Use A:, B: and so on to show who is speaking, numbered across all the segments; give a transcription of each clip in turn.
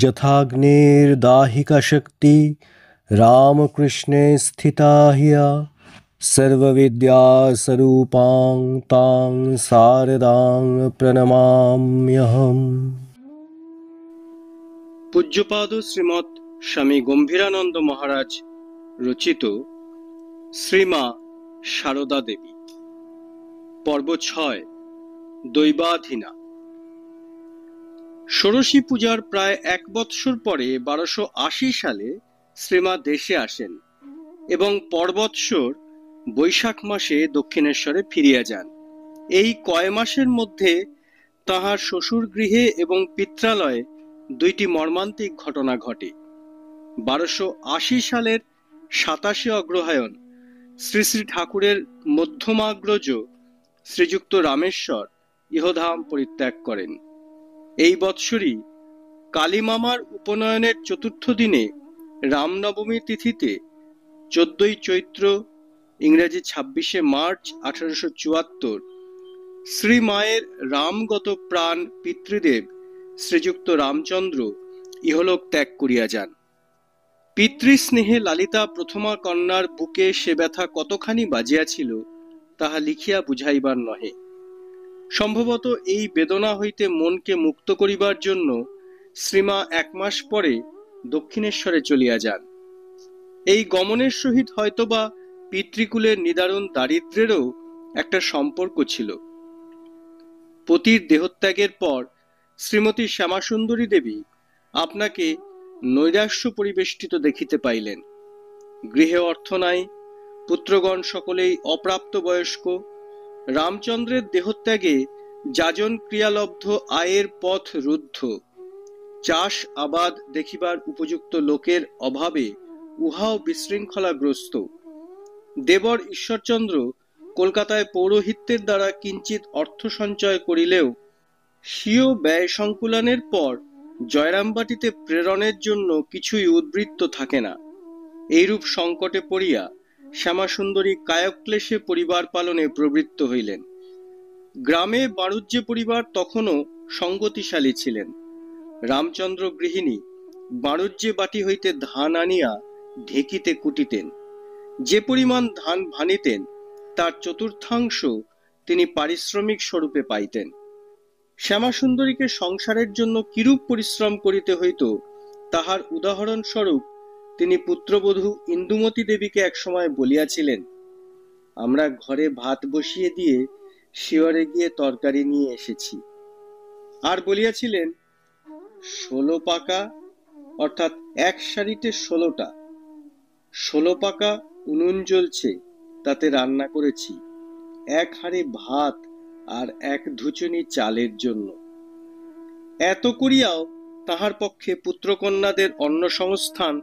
A: যথাগ্নির্দাহিকা শক্তি রামকৃষ্ণে স্থিতা হিয়া সর্ববিদ্যাস্বরূপাং তাং শারদাং প্রণমাম্যহম।
B: পূজ্যপাদ শ্রীমৎ স্বামী গম্ভীরানন্দ মহারাজ রচিত শ্রীমা সারদা দেবী, পর্ব 6, দৈবাধীনা। ষোড়শী পূজার প্রায় 1 বৎসর পরে 1280 সালে শ্রীমা দেশে আসেন এবং পরবৎসর বৈশাখ মাসে দক্ষিণেশ্বরে ফিরিয়া যান। এই কয় মাসের মধ্যে তাহার শ্বশুর গৃহে এবং পিত্রালয়ে 2টি মর্মান্তিক ঘটনা ঘটে। 1280 সালের 27 অগ্রহায়ণ শ্রী শ্রী ঠাকুরের মধ্যমাগ্রজ শ্রীযুক্ত রামেশ্বর ইহধাম পরিত্যাগ করেন। এই বৎসরই কালীমামার উপনয়নের 4র্থ দিনে রামনবমী তিথিতে 14ই চৈত্র ইংরেজি 26শে মার্চ 1874 শ্রী মায়ের রামগত প্রাণ পিতৃদেব শ্রীযুক্ত রামচন্দ্র ইহলোক ত্যাগ করিয়া যান। পিতৃস্নেহে লালিতা প্রথমা কন্যার বুকে সে ব্যথা কতখানি বাজিয়াছিল তাহা লিখিয়া বুঝাইবার নহে। সম্ভবত এই বেদনা হইতে মনকে মুক্ত করিবার জন্য শ্রীমা 1 মাস পরে দক্ষিণেশ্বরে চলিয়া যান। এই গমনের সহিত হয়তোবা পিতৃকুলের নিদারুণ দারিদ্র্যেরও একটা সম্পর্ক ছিল। পতির দেহত্যাগের পর শ্রীমতী শ্যামাসুন্দরী দেবী আপনাকে নৈরাশ্য পরিবেষ্টিত দেখিতে পাইলেন। গৃহে অর্থ নাই, পুত্রগণ সকলেই অপ্রাপ্ত বয়স্ক। রামচন্দ্রের দেহত্যাগে যাজন ক্রিয়ালব্ধ আয়ের পথ রুদ্ধ। চাষ আবাদ দেখিবার উপযুক্ত লোকের অভাবে উহাও বিশৃঙ্খলাগ্রস্ত। দেবর ঈশ্বরচন্দ্র কলকাতায় পৌরোহিত্যের দ্বারা কিঞ্চিত অর্থ সঞ্চয় করিলেও স্বীয় ব্যয় সংকুলানের পর জয়রামবাটিতে প্রেরণের জন্য কিছুই উদ্বৃত্ত থাকে না। এইরূপ সংকটে পড়িয়া শ্যামাসুন্দরী কায়ক্লেশে পরিবার পালনে প্রবৃত্ত হইলেন। গ্রামে বাণুজ্য পরিবার তখনও সঙ্গতিশালী ছিলেন। রামচন্দ্র গৃহিণী বাণুজ্যে বাটি হইতে ধান আনিয়া ঢেকিতে কুটিতেন। যে পরিমাণ ধান ভানিতেন তার 1/4 তিনি পারিশ্রমিক স্বরূপে পাইতেন। শ্যামাসুন্দরীকে সংসারের জন্য কিরূপ পরিশ্রম করিতে হইত তাহার উদাহরণ স্বরূপ তিনি পুত্রবধূ ইন্দুমতী দেবীকে একসময় বলিয়াছিলেন, আমরা ঘরে ভাত বসিয়ে দিয়ে শিয়রে গিয়ে তরকারি নিয়ে এসেছি। আর বলিয়াছিলেন, 16 পাকা অর্থাৎ 1 সারিতে 16টা 16 পাকা উনুন জ্বলছে, তাতে রান্না করেছি 1 হাঁড়ি ভাত আর 1 ধুচুনি চালের জন্য। এত করিয়াও তাহার পক্ষে পুত্রকন্যাদের অন্ন সংস্থান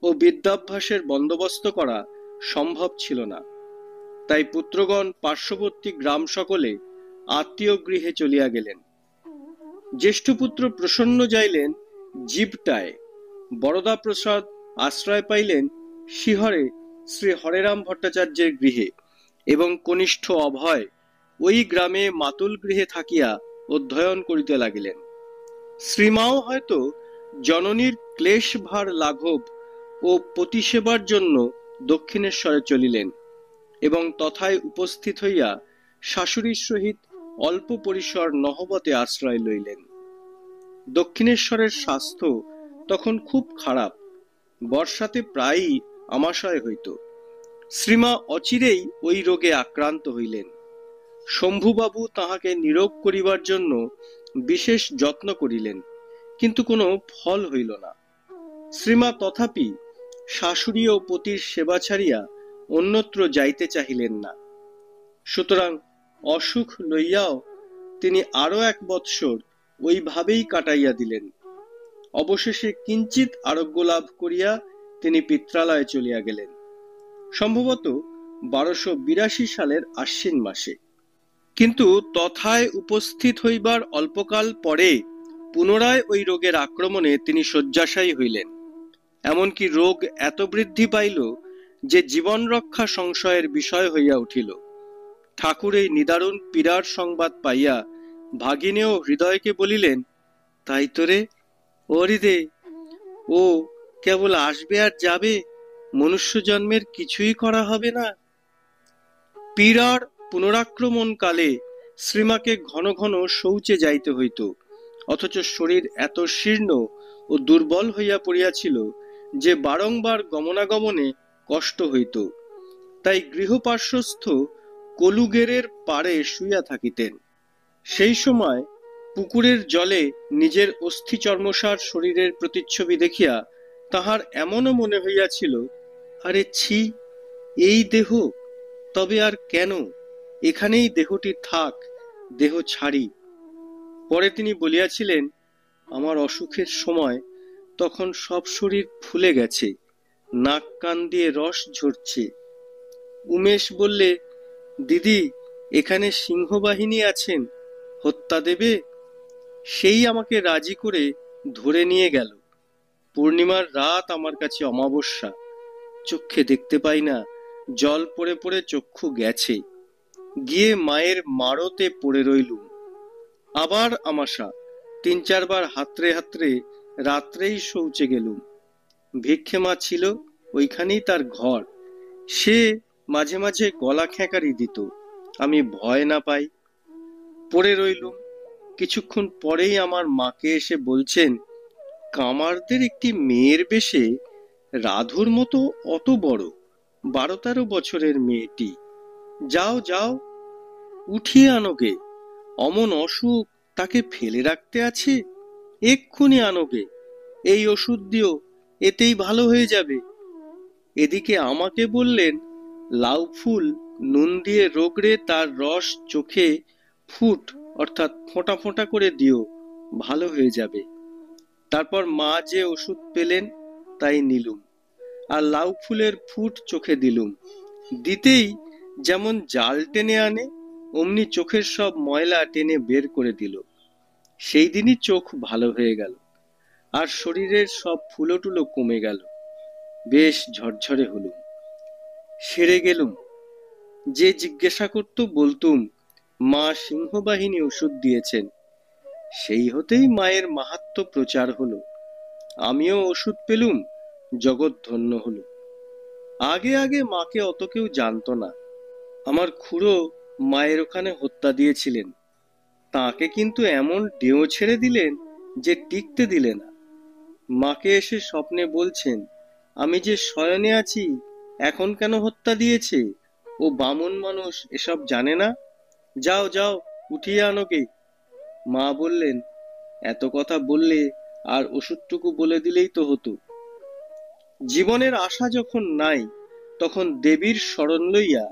B: ও বিদ্যাভ্যাসের বন্দোবস্ত করা সম্ভব ছিল না। তাই পুত্রগণ পার্শ্ববর্তী গ্রাম সকলে আত্মীয় গৃহে চলিয়া গেলেন। জ্যেষ্ঠ পুত্র প্রসন্ন যাইলেন জীবটায়। বরদা প্রসাদ আশ্রয় পাইলেন শিহরে শ্রী হরেরাম ভট্টাচার্যের গৃহে এবং কনিষ্ঠ অভয় ওই গ্রামে মাতুল গৃহে থাকিয়া অধ্যয়ন করিতে লাগিলেন। শ্রীমাও হয়তো জননীর ক্লেশ ভার লাঘব ও পতিসেবার জন্য দক্ষিণেশ্বরে চলিলেন এবং তথায় উপস্থিত হইয়া শাশুড়ির সহিত অল্প পরিসর নহবতে আশ্রয় লইলেন। দক্ষিণেশ্বরের স্বাস্থ্য তখন খুব খারাপ। বর্ষাতে প্রায়ই আমাশয় হইত। শ্রীমা অচিরেই ওই রোগে আক্রান্ত হইলেন। শম্ভুবাবু তাহাকে নিরোগ করিবার জন্য বিশেষ যত্ন করিলেন, কিন্তু কোনো ফল হইল না। শ্রীমা তথাপি শাশুড়ি ও পতির সেবা ছাড়িয়া অন্যত্র যাইতে চাহিলেন না। সুতরাং অসুখ লইয়াও তিনি আরো 1 বৎসর ওইভাবেই কাটাইয়া দিলেন। অবশেষে কিঞ্চিত আরোগ্য লাভ করিয়া তিনি পিত্রালয়ে চলিয়া গেলেন, সম্ভবত 1282 সালের আশ্বিন মাসে। কিন্তু তথায় উপস্থিত হইবার অল্পকাল পরে পুনরায় ওই রোগের আক্রমণে তিনি শয্যাশায়ী হইলেন। এমনকি রোগ এত বৃদ্ধি পাইল যে জীবন রক্ষা সংশয়ের বিষয় হইয়া উঠিল। ঠাকুর এই নিদারুণ পীড়ার সংবাদ পাইয়া ভাগিনেও হৃদয়কে বলিলেন, তাই তোরে ও হৃদে, ও কেবল আসবে আর যাবে, মনুষ্য জন্মের কিছুই করা হবে না। পীড়ার পুনরাক্রমণকালে শ্রীমাকে ঘন ঘন শৌচে যাইতে হইত, অথচ শরীর এত শীর্ণ ও দুর্বল হইয়া পড়িয়াছিল যে বারংবার গমনাগমনে কষ্ট হইত। তাই গৃহপার্শ্বস্থ কলুগেরের পাড়ে শুইয়া থাকিতেন। সেই সময় পুকুরের জলে নিজের অস্থি চর্মসার শরীরের প্রতিচ্ছবি দেখিয়া তাহার এমনও মনে হইয়াছিল, আরে ছি, এই দেহ, তবে আর কেন, এখানেই দেহটি থাক, দেহ ছাড়ি। পরে তিনি বলিয়াছিলেন, আমার অসুখের সময় তখন সব শরীর ফুলে গেছে, নাক কান দিয়ে রস ঝরছে। উমেশ বললে, দিদি, এখানে সিংহবাহিনী আছেন, হত্যা দেবে? সেই আমাকে রাজি করে ধরে নিয়ে গেল। পূর্ণিমার রাত আমার কাছে অমাবস্যা, চোখে দেখতে পাই না, জল পড়ে পড়ে চক্ষু গেছে। গিয়ে মায়ের মারতে পড়ে রইলুম। আবার আমাশা, 3-4 বার হাতড়ে হাতড়ে রাত্রেই শৌচে গেলুম। ভিক্ষে মা ছিল, ওইখানেই তার ঘর। সে মাঝে মাঝে গলা খেঁকারি দিত, আমি ভয় না পাই। পড়ে রইলুম। কিছুক্ষণ পরেই আমার মাকে এসে বলছেন, কামারদের একটি মেয়ের বেশে রাধুর মতো অত বড় 12-13 বছরের মেয়েটি, যাও যাও, উঠিয়ে আনোগে, অমন অসুখ, তাকে ফেলে রাখতে আছে, এক্ষুনি আনোগে, এই ওষুধ দিও, এতেই ভালো হয়ে যাবে। এদিকে আমাকে বললেন, লাউ ফুল নুন দিয়ে রগড়ে তার রস চোখে ফুট অর্থাৎ ফোঁটা ফোঁটা করে দিও, ভালো হয়ে যাবে। তারপর মা যে ওষুধ পেলেন তাই নিলুম, আর লাউ ফুলের ফুট চোখে দিলুম। দিতেই যেমন জাল টেনে আনে, অমনি চোখের সব ময়লা টেনে বের করে দিল। সেই দিনই চোখ ভালো হয়ে গেল, আর শরীরের সব ফুলোটুলো কমে গেল, বেশ ঝরঝরে হলুম, সেরে গেলুম। যে জিজ্ঞাসা করত বলতুম, মা সিংহবাহিনী ওষুধ দিয়েছেন। সেই হতেই মায়ের মাহাত্ম্য প্রচার হলো, আমিও ওষুধ পেলুম, জগৎ ধন্য হলো। আগে আগে মাকে অত কেউ জানতো না। আমার খুড়ো মায়ের ওখানে হত্যা দিয়েছিলেন, তাকে কিন্তু এমন ডেও ছেড়ে দিলেন যে টিকতে দিলে না। মাকে এসে স্বপ্নে বলছেন, আমি যে শয়নে আছি, এখন কেন হত্যা দিয়েছে? ও বামুন মানুষ, এসব জানে না, যাও যাও, উঠিয়ে আনোগে। মা বললেন, এত কথা বললে আর ওষুধটুকু বলে দিলেই তো হতো। জীবনের আশা যখন নাই, তখন দেবীর শরণ লইয়া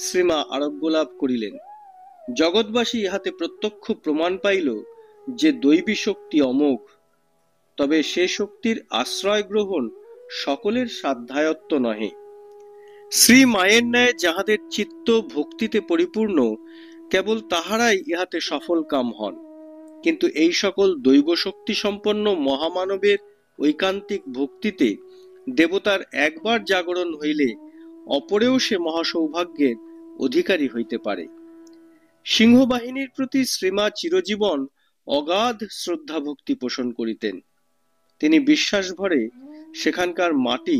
B: শ্রীমা আরোগ্য লাভ করিলেন। জগৎবাসী ইহাতে প্রত্যক্ষ প্রমাণ পাইল যে দৈবী শক্তি অমোঘ, তবে সে শক্তির আশ্রয় গ্রহণ সকলের সাধ্যায়ত্ত নহে। শ্রী মায়ের ন্যায় যাহাদের চিত্ত ভক্তিতে পরিপূর্ণ, কেবল তাহারাই ইহাতে সফল কাম হন। কিন্তু এই সকল দৈব শক্তি সম্পন্ন মহামানবের ঐকান্তিক ভক্তিতে দেবতার একবার জাগরণ হইলে অপরেও সে মহাসৌভাগ্যের অধিকারী হইতে পারে। সিংহবাহিনীর প্রতি শ্রীমা চিরজীবন অগাধ শ্রদ্ধা ভক্তি পোষণ করিতেন। তিনি বিশ্বাস ভরে সেখানকার মাটি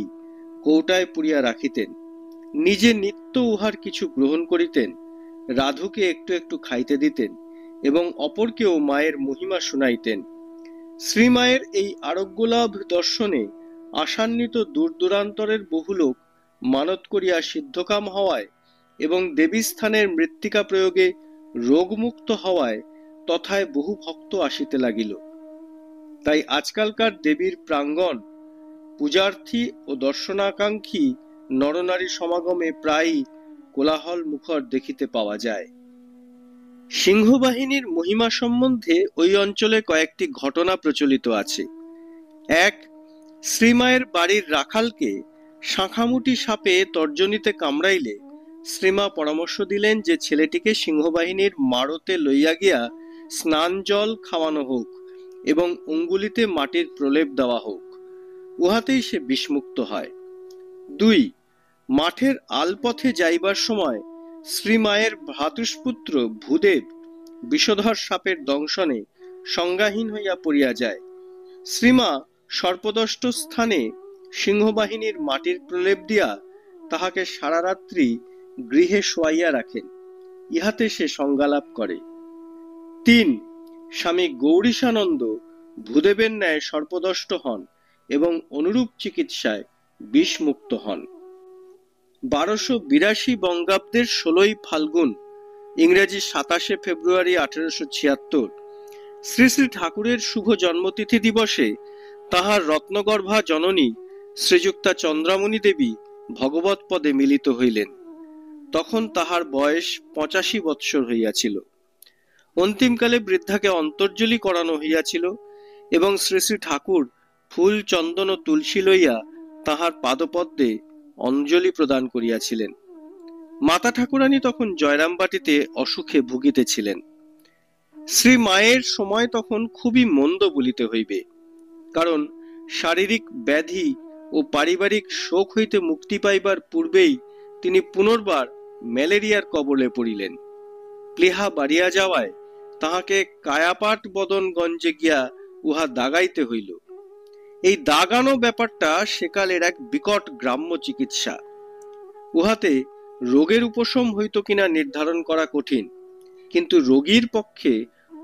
B: কৌটায় পুরিয়া রাখিতেন, নিজে নিত্য উহার কিছু গ্রহণ করিতেন, রাধুকে একটু একটু খাইতে দিতেন এবং অপরকেও মায়ের মহিমা শুনাইতেন। শ্রীমায়ের এই আরোগ্য লাভ দর্শনে আশান্বিত দূর দূরান্তরের বহু লোক মানত করিয়া সিদ্ধকাম হওয়ায় এবং দেবী স্থানের মৃত্তিকা প্রয়োগে রোগমুক্ত হওয়ায় তথায় বহু ভক্ত আসিতে লাগিল। তাই আজকালকার দেবীর প্রাঙ্গণ পূজার্থী ও দর্শনাকাঙ্ক্ষী নরনারী সমাগমে প্রায়ই কোলাহল মুখর দেখিতে পাওয়া যায়। সিংহবাহিনীর মহিমা সম্বন্ধে ওই অঞ্চলে কয়েকটি ঘটনা প্রচলিত আছে। এক, শ্রীমায়ের বাড়ির রাখালকে শাঁখামুটি সাপে তর্জনীতে কামড়াইলে শ্রীমা পরামর্শ দিলেন যে ছেলেটিকে সিংহবাহিনীর মারতে লইয়া গিয়া স্নান জল খাওয়ানো হোক এবং অঙ্গুলিতে মাটির প্রলেপ দেওয়া হোক, উহাতেই সে বিষমুক্ত হয়। 2, মাঠের আলপথে যাইবার সময় শ্রীমায়ের ভ্রাতুষ্পুত্র ভূদেব বিষধর সাপের দংশনে সংজ্ঞাহীন হইয়া পড়িয়া যায়। শ্রীমা সর্পদষ্ট স্থানে সিংহবাহিনীর মাটির প্রলেপ দিয়া তাহাকে সারা রাত্রি গৃহে শোয়াইয়া রাখেন, ইহাতে সে সংজ্ঞালাভ করে। 3. স্বামী গৌরীশানন্দ ভূদেবের ন্যায় সর্পদষ্ট হন এবং অনুরূপ চিকিৎসায় বিষমুক্ত হন। 1282 বঙ্গাব্দের 16 ফাল্গুন, ইংরেজি 27 ফেব্রুয়ারি 1876, শ্রী শ্রী ঠাকুরের শুভ জন্মতিথি দিবসে তাহার রত্নগর্ভা জননী শ্রীযুক্তা চন্দ্রামণি দেবী ভগবৎ পদে মিলিত হইলেন। তখন তাহার বয়স 85 বৎসর হইয়াছিল। অন্তিমকালে বৃদ্ধাকে অন্তর্জলি করানো হইয়াছিল এবং শ্রী শ্রী ঠাকুর ফুল, চন্দন ও তুলসী লইয়া তাহার পাদপদ্মে অঞ্জলি প্রদান করিয়াছিলেন। মাতা ঠাকুরানী তখন জয়রামবাটিতে অসুখে ভুগিতেছিলেন। শ্রী মায়ের সময় তখন খুবই মন্দ বলিতে হইবে, কারণ শারীরিক ব্যাধি ও পারিবারিক শোক হইতে মুক্তি পাইবার পূর্বেই তিনি পুনর্বার ম্যালেরিয়ার কবলে পড়িলেন। প্লীহা বাড়িয়া যাওয়ায় তাহাকে কায়াপাট বদনগঞ্জে গিয়া উহা দাগাইতে হইল। এই দাগানো ব্যাপারটা সেকালের এক বিকট গ্রাম্য চিকিৎসা। উহাতে রোগের উপশম হইত কিনা নির্ধারণ করা কঠিন, কিন্তু রোগীর পক্ষে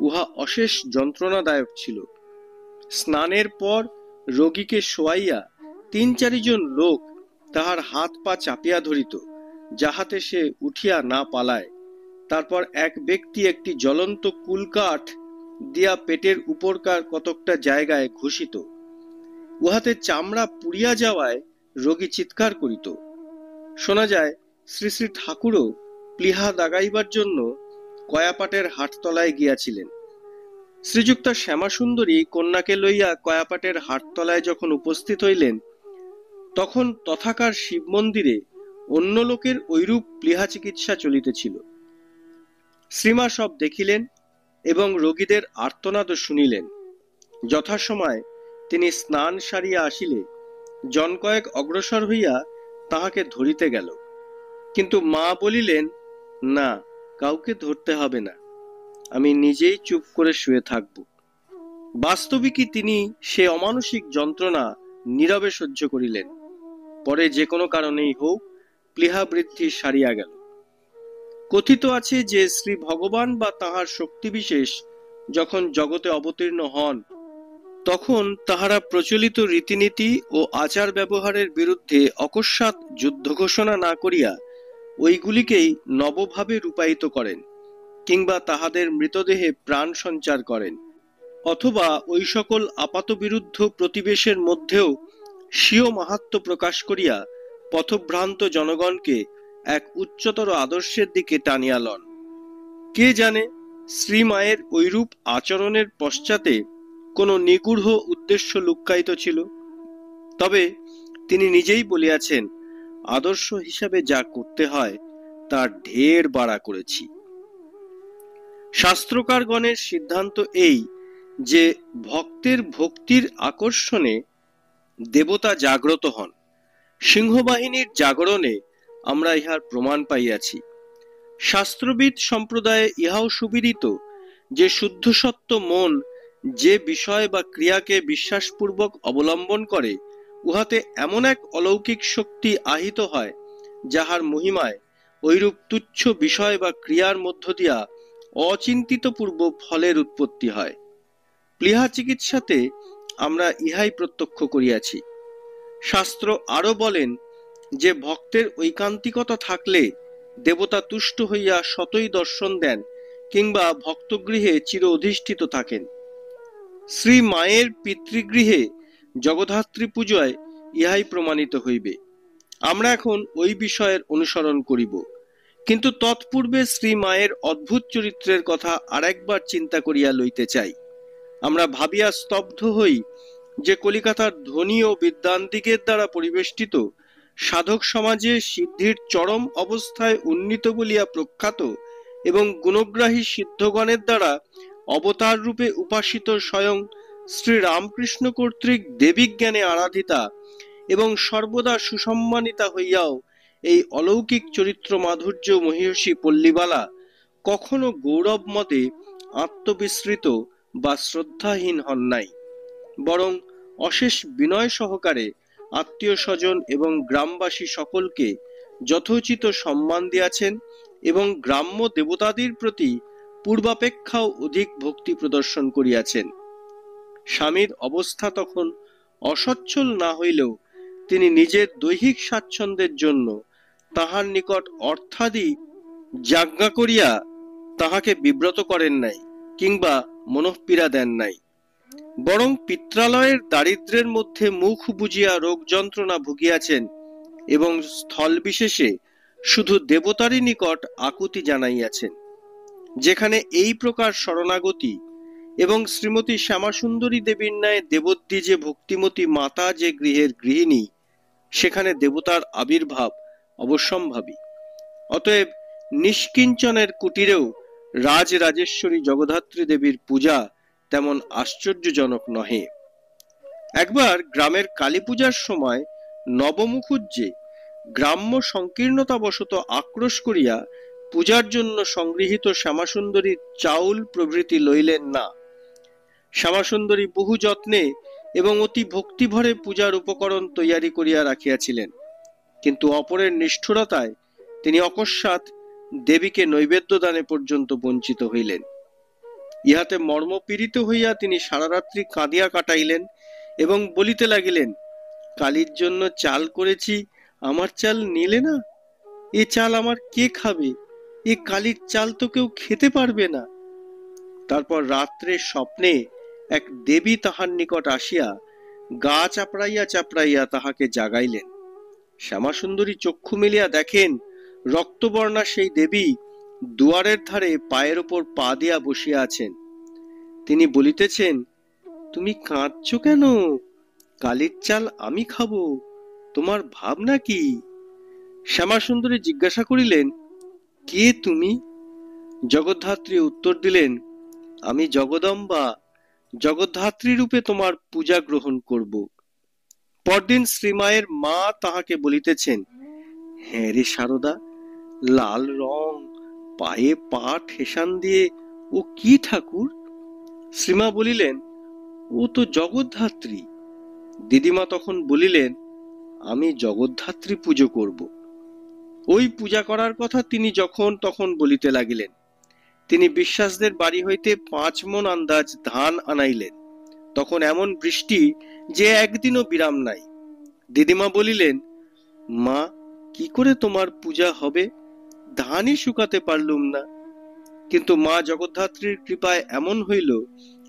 B: উহা অশেষ যন্ত্রণাদায়ক ছিল। স্নানের পর রোগীকে শোয়াইয়া 3-4 জন লোক তাহার হাত পা চাপিয়া ধরিত, যাহাতে সে উঠিয়া না পালায়। তারপর এক ব্যক্তি একটি জ্বলন্ত কুলকাঠ দিয়া পেটের উপরকার কতকটা জায়গায় ঘষিত। উহাতে চামড়া পুড়িয়া যাওয়ায় রোগী চিৎকার করিত। শোনা যায় শ্রী শ্রী ঠাকুরও প্লীহা দাগাইবার জন্য কয়াপাটের হাটতলায় গিয়াছিলেন। শ্রীযুক্তা শ্যামাসুন্দরী কন্যাকে লইয়া কয়াপাটের হাটতলায় যখন উপস্থিত হইলেন, তখন তথাকার শিব মন্দিরে অন্য লোকের ঐরূপ প্লীহা চিকিৎসা চলিতেছিল। শ্রীমা সব দেখিলেন এবং রোগীদের আর্তনাদ শুনিলেন। যথাসময় তিনি স্নান সারিয়া আসিলে জন কয়েক অগ্রসর হইয়া তাহাকে ধরিতে গেল, কিন্তু মা বলিলেন, না, কাউকে ধরতে হবে না, আমি নিজেই চুপ করে শুয়ে থাকব। বাস্তবিকই তিনি সে অমানসিক যন্ত্রণা নীরবে সহ্য করিলেন। পরে যে কোনো কারণেই হোক প্লীহা বৃদ্ধি সারিয়া গেল। কথিত আছে যে শ্রী ভগবান বা তাহার শক্তি বিশেষ যখন জগতে অবতীর্ণ হন, তখন তাহারা প্রচলিত রীতিনীতি ও আচার ব্যবহারের বিরুদ্ধে অকস্মাৎ যুদ্ধ ঘোষণা না করিয়া ওইগুলিকেই নবভাবে রূপায়িত করেন, কিংবা তাহাদের মৃতদেহে প্রাণ সঞ্চার করেন, অথবা ওই সকল আপাত বিরুদ্ধ প্রতিবেশের মধ্যেও স্বীয় মাহাত্ম্য প্রকাশ করিয়া পথভ্রান্ত জনগণকে এক উচ্চতর আদর্শের দিকে টানিয়া লন। কে জানে শ্রীমায়ের ঐরূপ আচরণের পশ্চাতে কোনো নিগূঢ় উদ্দেশ্য লুক্কায়িত ছিল। তবে তিনি নিজেই বলিয়াছেন, আদর্শ হিসাবে যা করতে হয় তার ঢের বাড়া করেছি। শাস্ত্রকারগণের সিদ্ধান্ত এই যে ভক্তের ভক্তির আকর্ষণে দেবতা জাগ্রত হন। সিংহবাহিনীর জাগরণে আমরা ইহার প্রমাণ পাইয়াছি। শাস্ত্রবিদ সম্প্রদায়ে ইহাও সুবিদিত যে শুদ্ধ সত্য মন যে বিষয় বা ক্রিয়াকে বিশ্বাসপূর্বক অবলম্বন করে, উহাতে এমন এক অলৌকিক শক্তি আহিত হয়, যাহার মহিমায় ঐরূপ তুচ্ছ বিষয় বা ক্রিয়ার মধ্য দিয়া অচিন্তিত পূর্ব ফলের উৎপত্তি হয়। প্লীহা চিকিৎসাতে আমরা ইহাই প্রত্যক্ষ করিয়াছি। শাস্ত্র আরো বলেন যে ভক্তের ঐকান্তিকতা থাকলে দেবতা তুষ্ট হইয়া সতই দর্শন দেন কিংবা ভক্তগৃহে চির অধিষ্ঠিত থাকেন। শ্রী মায়ের পিতৃগৃহে জগদ্ধাত্রী পূজায় ইহাই প্রমাণিত হইবে। আমরা এখন ওই বিষয়ের অনুসরণ করিব, কিন্তু তৎপূর্বে শ্রী মায়ের অদ্ভুত চরিত্রের কথা আরেকবার চিন্তা করিয়া লইতে চাই। আমরা ভাবিয়া স্তব্ধ হই যে কলিকাতার ধনী ও বিদ্বানদিগের দ্বারা পরিবেষ্টিত সাধক সমাজে সিদ্ধির চরম অবস্থায় উন্নীত বলিয়া প্রখ্যাত এবং গুণগ্রাহী সিদ্ধগণের দ্বারা অবতার রূপে উপাসিত স্বয়ং শ্রী রামকৃষ্ণ কর্তৃক দেবী জ্ঞানে আরাধিতা এবং সর্বদা সুসম্মানিতা হইয়াও এই অলৌকিক চরিত্র মাধুর্য মহিষী পল্লীবালা কখনো গৌরব মতে আত্মবিস্মৃত বা শ্রদ্ধাহীন হন নাই, বরং অশেষ বিনয় সহকারে আত্মীয় স্বজন এবং গ্রামবাসী সকলকে যথোচিত সম্মান দিয়াছেন এবং গ্রাম্য দেবতাদের প্রতি পূর্বাপেক্ষাও অধিক ভক্তি প্রদর্শন করিয়াছেন। স্বামীর অবস্থা তখন অসচ্ছল না হইলেও তিনি নিজের দৈহিক স্বাচ্ছন্দ্যের জন্য তাহার নিকট অর্থাদি যাজ্ঞা করিয়া তাহাকে বিব্রত করেন নাই কিংবা মনঃপীড়া দেন নাই, বরং পিত্রালয়ের দারিদ্র্যের মধ্যে মুখ বুজিয়া রোগ যন্ত্রণা ভুগিয়াছেন এবং স্থল বিশেষে শুধু দেবতারই নিকট আকুতি জানাইয়াছেন। যেখানে এই প্রকার শরণাগতি এবং শ্রীমতী শ্যামাসুন্দরী দেবীর ন্যায় দেবদ্বী যে ভক্তিমতী মাতা যে গৃহের গৃহিণী, সেখানে দেবতার আবির্ভাব অবশ্যম্ভাবী। অতএব নিষ্কিঞ্চনের কুটিরেও রাজরাজেশ্বরী জগদ্ধাত্রী দেবীর পূজা তেমন আশ্চর্যজনক নহে। একবার গ্রামের কালী পূজার সময় নবমুখুজ্জে গ্রাম্য সংকীর্ণতাবশত আক্রোশ করিয়া পূজার জন্য সংগৃহীত শ্যামাসুন্দরীর চাউল প্রভৃতি লইলেন না। শ্যামাসুন্দরী বহু যত্নে এবং অতি ভক্তিভরে পূজার উপকরণ তৈয়ারি করিয়া রাখিয়াছিলেন, কিন্তু অপরের নিষ্ঠুরতায় তিনি অকস্মাৎ দেবীকে নৈবেদ্য দানে পর্যন্ত বঞ্চিত হইলেন। ইহাতে মর্মপীড়িত হইয়া তিনি সারারাত্রি কাঁদিয়া কাটাইলেন এবং বলিতে লাগিলেন, কালীর জন্য চাল করেছি, আমার চাল নিলে না, এ চাল আমার কে খাবে? এ কালীর চাল তো কেউ খেতে পারবে না। তারপর রাত্রে স্বপ্নে এক দেবী তাহার নিকট আসিয়া গা চাপড়াইয়া চাপড়াইয়া তাহাকে জাগাইলেন। শ্যামাসুন্দরী চক্ষু মেলিয়া দেখেন রক্তবর্ণা সেই দেবী দুয়ারের ধারে পায়ের ওপর পা দিয়া বসিয়া আছেন। তিনি বলিতেছেন, তুমি কাঁদছ কেন? কালীর চাল আমি খাবো, তোমার ভাবনা কি? শ্যামাসুন্দরী জিজ্ঞাসা করিলেন, কে তুমি? জগদ্ধাত্রী উত্তর দিলেন, আমি জগদম্বা, জগদ্ধাত্রী রূপে তোমার পূজা গ্রহণ করব। পরদিন শ্রীমায়ের মা তাহাকে বলিতেছেন, হ্যাঁ রে সারদা, লাল রং, পায়ে পা ঠেসান দিয়ে ও কি ঠাকুর? শ্রীমা বলিলেন, ও তো জগদ্ধাত্রী। দিদিমা তখন বলিলেন, আমি জগদ্ধাত্রী পুজো করব। ওই পূজা করার কথা তিনি যখন তখন বলিতে লাগিলেন। তিনি বিশ্বাসদের বাড়ি হইতে 5 মণ আন্দাজ ধান আনাইলেন। তখন এমন বৃষ্টি যে একদিনও বিরাম নাই। দিদিমা বলিলেন, মা, কি করে তোমার পূজা হবে? ধানই শুকাতে পারলুম না। কিন্তু মা জগদ্ধাত্রীর কৃপায় এমন হইল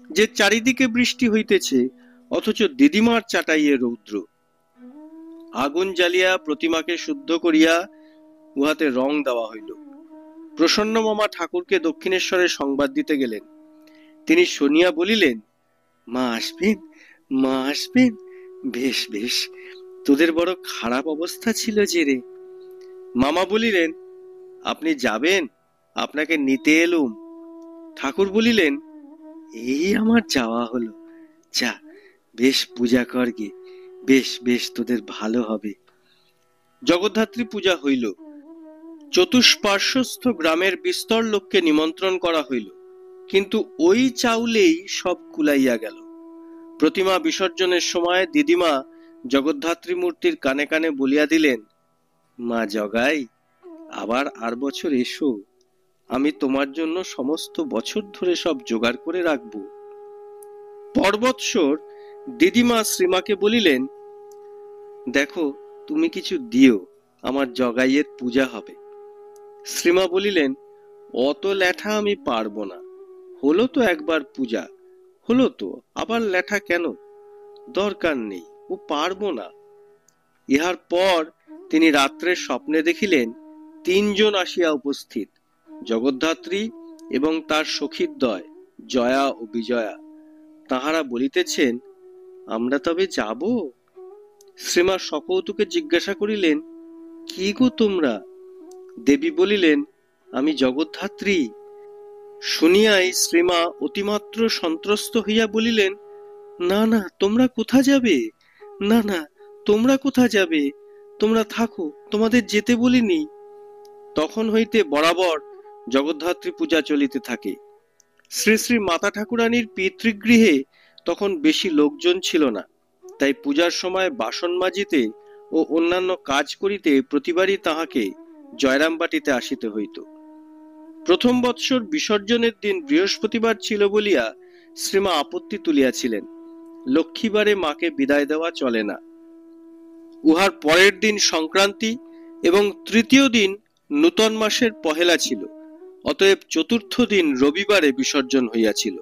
B: যে চারিদিকে বৃষ্টি হইতেছে, অথচ দিদিমার চাটাইয়ে রৌদ্র। আগুন জ্বালিয়া প্রতিমাকে শুদ্ধ করিয়া উহাতে রং দেওয়া হইল। প্রসন্ন মামা ঠাকুরকে দক্ষিণেশ্বরে সংবাদ দিতে গেলেন। তিনি শুনিয়া বলিলেন, মা আসবেন, মা আসবেন? বেশ বেশ, তোদের বড় খারাপ অবস্থা ছিল যে রে। মামা বলিলেন, আপনি যাবেন? আপনাকে নিতে এলুম। ঠাকুর বলিলেন, এই আমার যাওয়া হলো, যা বেশ পূজা কর গে, বেশ বেশ, তোদের ভালো হবে। জগদ্ধাত্রী পূজা হইল। চতুষ্পার্শ্বস্থ গ্রামের বিস্তর লোককে নিমন্ত্রণ করা হইল, কিন্তু ওই চাউলেই সব কুলাইয়া গেল। প্রতিমা বিসর্জনের সময় দিদিমা জগদ্ধাত্রী মূর্তির কানে কানে বলিয়া দিলেন, মা জগাই, আবার আর বছর এসো, আমি তোমার জন্য সমস্ত বছর ধরে সব জোগাড় করে রাখব। পরবৎসর দিদিমা শ্রীমাকে বলিলেন, দেখো তুমি কিছু দিও, আমার জগাইয়ের পূজা হবে। শ্রীমা বলিলেন, অত ল্যাঠা আমি পারবো না, হলো তো একবার পূজা, হলো তো, আবার ল্যাঠা কেন? দরকার নেই, ও পারবো না। ইহার পর তিনি রাত্রে স্বপ্নে দেখিলেন 3 জন আসিয়া উপস্থিত, জগদ্ধাত্রী এবং তার সখীদ্বয় জয়া ও বিজয়া। তাহারা বলিতেছেন, আমরা তবে যাব? শ্রীমা সকৌতুকে জিজ্ঞাসা করিলেন, কি গো তোমরা? দেবী বলিলেন, আমি জগদ্ধাত্রী। শুনিয়াই শ্রীমা অতিমাত্র সন্ত্রস্ত হইয়া বলিলেন, না না, তোমরা কোথা যাবে? না না, তোমরা কোথা যাবে? তোমরা থাকো, তোমাদের যেতে বলিনি। তখন হইতে বরাবর জগদ্ধাত্রী পূজা চলিতে থাকে। শ্রী শ্রী মাতা ঠাকুরানীর পিতৃগৃহে তখন বেশি লোকজন ছিল না। তাই পূজার সময় বাসন মাজিতে ও অন্যান্য কাজ করিতে প্রতিবারই তাহাকে জয়রামবাটিতে আসিতে হইত। প্রথম বৎসর বিসর্জনের দিন বৃহস্পতিবার ছিল বলিয়া শ্রীমা আপত্তি তুলিয়াছিলেন, লক্ষ্মীবারে মাকে বিদায় দেওয়া চলে না। উহার পরের দিন সংক্রান্তি এবং তৃতীয় দিন নূতন মাসের পহেলা ছিল, অতএব চতুর্থ দিন রবিবারে বিসর্জন হইয়াছিল।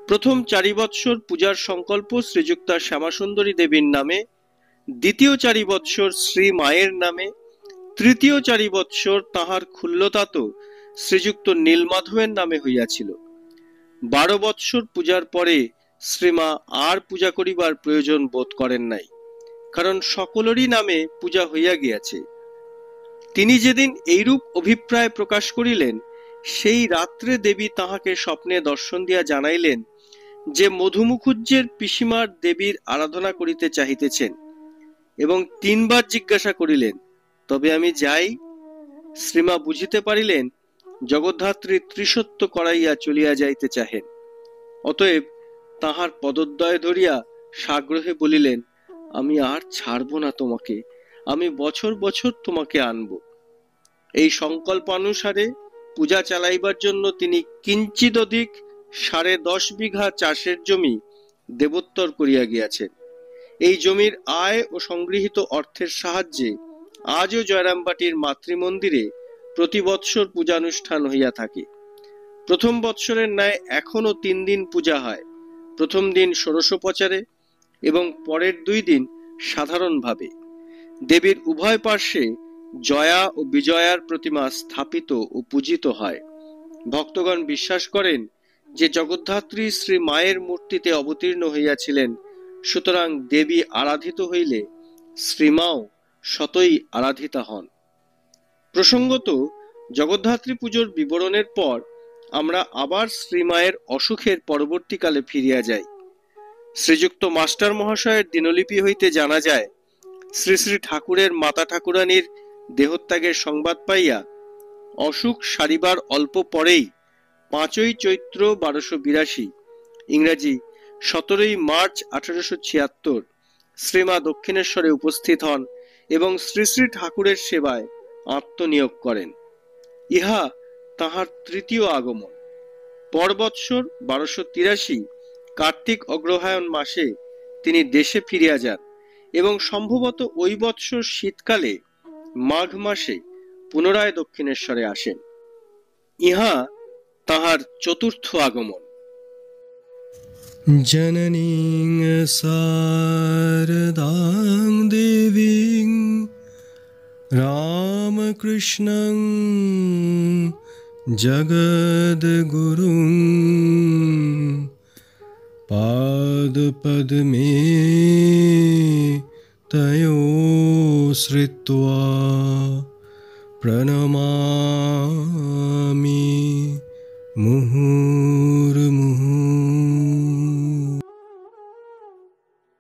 B: প্রথম 4 বৎসর পূজার সংকল্প শ্রীযুক্তা শ্যামাসুন্দরী দেবীর নামে, দ্বিতীয় 4 বৎসর শ্রী মায়ের নামে, তৃতীয় 4 বৎসর তাহার খুল্লতাত শ্রীযুক্ত নীলমাধবের নামে হইয়াছিল। 12 বৎসর পূজার পরে শ্রীমা আর পূজা করিবার প্রয়োজন বোধ করেন নাই, কারণ সকলেরই নামে পূজা হইয়া গিয়াছে। তিনি যেদিন এইরূপ অভিপ্রায় প্রকাশ করিলেন, সেই রাত্রে দেবী তাহাকে স্বপ্নে দর্শন দিয়া জানাইলেন যে মধুমুখুজ্জের পিসিমার দেবীর আরাধনা করিতে চাহিতেছেন, এবং 3 বার জিজ্ঞাসা করিলেন, তবে আমি যাই? শ্রীমা বুঝিতে পারিলেন জগদ্ধাত্রী ত্রিসত্য করাইয়া চলিয়া যাইতে চাহেন। অতএব তাহার পদদ্বয় ধরিয়া সাগ্রহে বলিলেন, আমি আর ছাড়ব না তোমাকে, আমি বছর বছর তোমাকে আনব। এই সংকল্প অনুসারে পূজা চালাইবার জন্য তিনি কিঞ্চিত অধিক 10.5 বিঘা চাষের জমি দেবোত্তর করিয়া গিয়াছেন। এই জমির আয় ও সংগৃহীত অর্থের সাহায্যে আজও জয়রামবাটির মাতৃমন্দিরে প্রতি বৎসর পূজানুষ্ঠান হইয়া থাকে। প্রথম বৎসরের ন্যায় এখনো 3 দিন পূজা হয়। প্রথম দিন ষোড়শোপচারে এবং পরের 2 দিন সাধারণভাবে। দেবীর উভয় পার্শ্বে জয়া ও বিজয়ার প্রতিমা স্থাপিত ও পূজিত হয়। ভক্তগণ বিশ্বাস করেন যে জগদ্ধাত্রী শ্রী মায়ের মূর্তিতে অবতীর্ণ হইয়াছিলেন, সুতরাং দেবী আরাধিত হইলে শ্রীমাও সতই আরাধিতা হন। প্রসঙ্গত, জগদ্ধাত্রী পুজোর বিবরণের পর আমরা আবার শ্রীমায়ের অসুখের পরবর্তীকালে ফিরিয়া যাই। শ্রীযুক্ত মাস্টার মহাশয়ের দিনলিপি হইতে জানা যায়, শ্রী শ্রী ঠাকুরের মাতা ঠাকুরানীর দেহত্যাগের সংবাদ পাইয়া অসুখ সারিবার অল্প পরেই 5ই চৈত্র 1282, ইংরাজি 17ই মার্চ 1876, শ্রীমা দক্ষিণেশ্বরে উপস্থিত হন এবং শ্রী শ্রী ঠাকুরের সেবায় আত্মনিয়োগ করেন। ইহা তাহার তৃতীয় আগমন। পর বৎসর 1283 কার্তিক অগ্রহায়ণ মাসে তিনি দেশে ফিরিয়া যান এবং সম্ভবত ওই বৎসর শীতকালে মাঘ মাসে পুনরায় দক্ষিণেশ্বরে আসেন। ইহা তাহার চতুর্থ আগমন।
A: জননীং শারদাং দেবীং রামকৃষ্ণং জগদ্গুরুং পাদপদ্মে তয়োঃ শ্রিত্বা প্রণমামি